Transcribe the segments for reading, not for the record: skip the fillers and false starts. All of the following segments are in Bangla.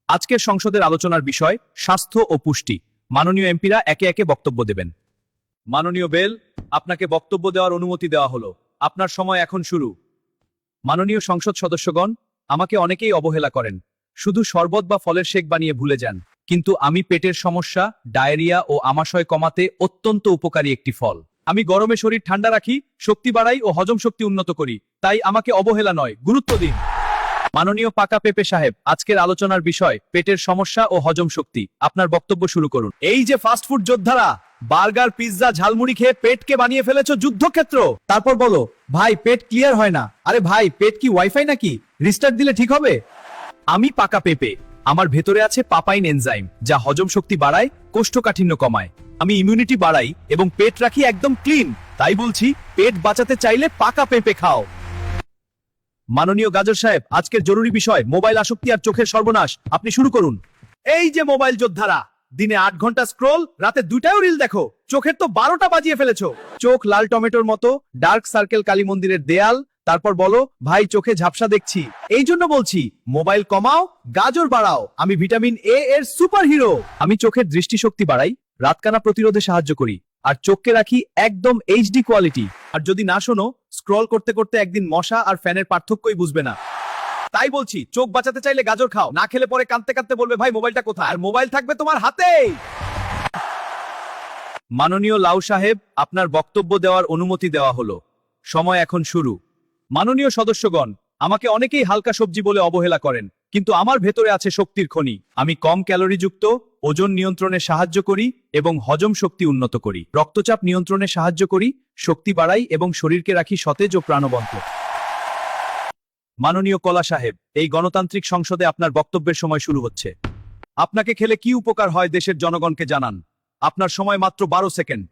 আজকের সংসদের আলোচনার বিষয় স্বাস্থ্য ও পুষ্টি। মাননীয় এমপিরা একে একে বক্তব্য দেবেন। মাননীয় বেল, আপনাকে বক্তব্য দেওয়ার অনুমতি দেওয়া হলো। আপনার সময় এখন শুরু। মাননীয় সংসদ সদস্যগণ, আমাকে অনেকেই অবহেলা করেন, শুধু শরবত বা ফলের শেক বানিয়ে ভুলে যান, কিন্তু আমি পেটের সমস্যা, ডায়রিয়া ও আমাশয় কমাতে অত্যন্ত উপকারী একটি ফল। আমি গরমে শরীর ঠান্ডা রাখি, শক্তি বাড়াই ও হজম শক্তি উন্নত করি, তাই আমাকে অবহেলা নয়, গুরুত্ব দিন। মাননীয় পাকা পেঁপে সাহেব, আজকের আলোচনার বিষয় পেটের সমস্যা ও হজম শক্তি। আপনার বক্তব্য শুরু করুন। এই যে ফাস্টফুড যোদ্ধারা, বার্গার, পিৎজা, ঝালমুড়ি খেয়ে পেটকে বানিয়ে ফেলেছো যুদ্ধক্ষেত্র। তারপর বলো, ভাই পেট ক্লিয়ার হয় না। আরে ভাই, পেট কি ওয়াইফাই নাকি? রিস্টার্ট দিলে ঠিক হবে? আমি পাকা পেঁপে। আমার ভেতরে আছে পাপাইন এনজাইম, যা হজম শক্তি বাড়ায়, কোষ্ঠকাঠিন্য কমায়। আমি ইমিউনিটি বাড়াই এবং পেট রাখি একদম ক্লিন। তাই বলছি, পেট বাঁচাতে চাইলে পাকা পেঁপে খাও। মাননীয় গাজর সাহেব, আজকের জরুরি বিষয় মোবাইল আসক্তি আর চোখের সর্বনাশ। আপনি শুরু করুন। এই যে মোবাইল যোদ্ধারা, দিনে 8 ঘন্টা স্ক্রোল, রাতে 2টাও রিল দেখো, চোখের তো 12টা বাজিয়ে ফেলেছো। চোখ লাল টমেটোর মতো, ডার্ক সার্কেল কালী মন্দিরের দেয়াল। তারপর বলো, ভাই চোখে ঝাপসা দেখছি। এই জন্য বলছি, মোবাইল কমাও, গাজর বাড়াও। আমি ভিটামিন এ এর সুপার হিরো। আমি চোখের দৃষ্টিশক্তি বাড়াই, রাতকানা প্রতিরোধে সাহায্য করি, আর চোখকে রাখি একদম এইচডি কোয়ালিটি। আর যদি না শোনো, স্ক্রল করতে করতে একদিন মশা আর ফ্যানের পার্থক্যই বুঝবে না। তাই বলছি, চোখ বাঁচাতে চাইলে গাজর খাও, না খেলে পরে কাঁদতে কাঁদতে বলবে, ভাই মোবাইলটা কোথায়? আর মোবাইল থাকবে তোমার হাতে। মাননীয় লাউ সাহেব, আপনার বক্তব্য দেওয়ার অনুমতি দেওয়া হলো। সময় এখন শুরু। মাননীয় সদস্যগণ, আমাকে অনেকেই হালকা সবজি বলে অবহেলা করেন, কিন্তু আমার ভেতরে আছে শক্তির খনি। আমি কম ক্যালোরিযুক্ত, ওজন নিয়ন্ত্রণে সাহায্য করি এবং হজম শক্তি উন্নত করি। রক্তচাপ নিয়ন্ত্রণে সাহায্য করি, শক্তি বাড়াই এবং শরীরকে রাখি সতেজ ও প্রাণবন্ত। মাননীয় কলা সাহেব, এই গণতান্ত্রিক সংসদে আপনার বক্তব্যের সময় শুরু হচ্ছে। আপনাকে খেলে কি উপকার হয় দেশের জনগণকে জানান। আপনার সময় মাত্র 12 সেকেন্ড।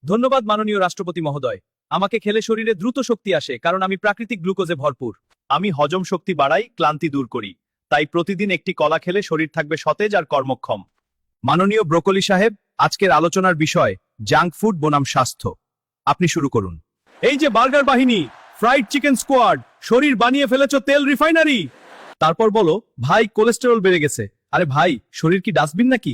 ধন্যবাদ মাননীয় রাষ্ট্রপতি মহোদয়। আমাকে খেলে শরীরে দ্রুত শক্তি আসে, কারণ আমি প্রাকৃতিক গ্লুকোজে ভরপুর। আমি হজম শক্তি বাড়াই, ক্লান্তি দূর করি। তাই প্রতিদিন একটি কলা খেলে শরীর থাকবে সতেজ আর কর্মক্ষম। মাননীয় ব্রোকলি সাহেব, আজকের আলোচনার বিষয় জাঙ্ক ফুড বনাম স্বাস্থ্য। আপনি শুরু করুন। এই যে বার্গার বাহিনী, ফ্রাইড চিকেন স্কোয়াড, শরীর বানিয়ে ফেলেছো তেল রিফাইনারি। তারপর বলো, ভাই কোলেস্টেরল বেড়ে গেছে। আরে ভাই, শরীর কি ডাস্টবিন নাকি?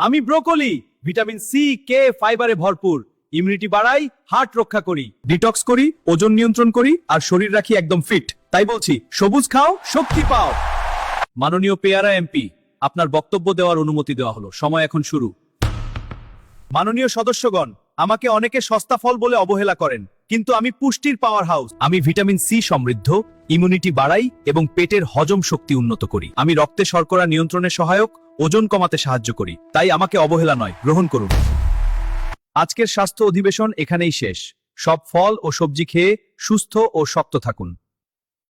আমি ব্রোকলি, ভিটামিন সি, কে, ফাইবারে ভরপুর। ইমিউনিটি বাড়াই, হার্ট রক্ষা করি, ডিটক্স করি, ওজন নিয়ন্ত্রণ করি, আর শরীর রাখি একদম ফিট। তাই বলছি, সবুজ খাও, শক্তি পাও। মাননীয় পেয়ারা এমপি, আপনার বক্তব্য দেওয়ার অনুমতি দেওয়া হলো। সময় এখন শুরু। মাননীয় সদস্যগণ, আমাকে অনেকে সস্তা ফল বলে অবহেলা করেন, কিন্তু আমি পুষ্টির পাওয়ার হাউস। আমি ভিটামিন সি সমৃদ্ধ, ইমিউনিটি বাড়াই এবং পেটের হজম শক্তি উন্নত করি। আমি রক্তে শর্করা নিয়ন্ত্রণে সহায়ক, ওজন কমাতে সাহায্য করি। তাই আমাকে অবহেলা নয়, গ্রহণ করুন। আজকের স্বাস্থ্য অধিবেশন এখানেই শেষ। সব ফল ও সবজি খেয়ে সুস্থ ও শক্ত থাকুন।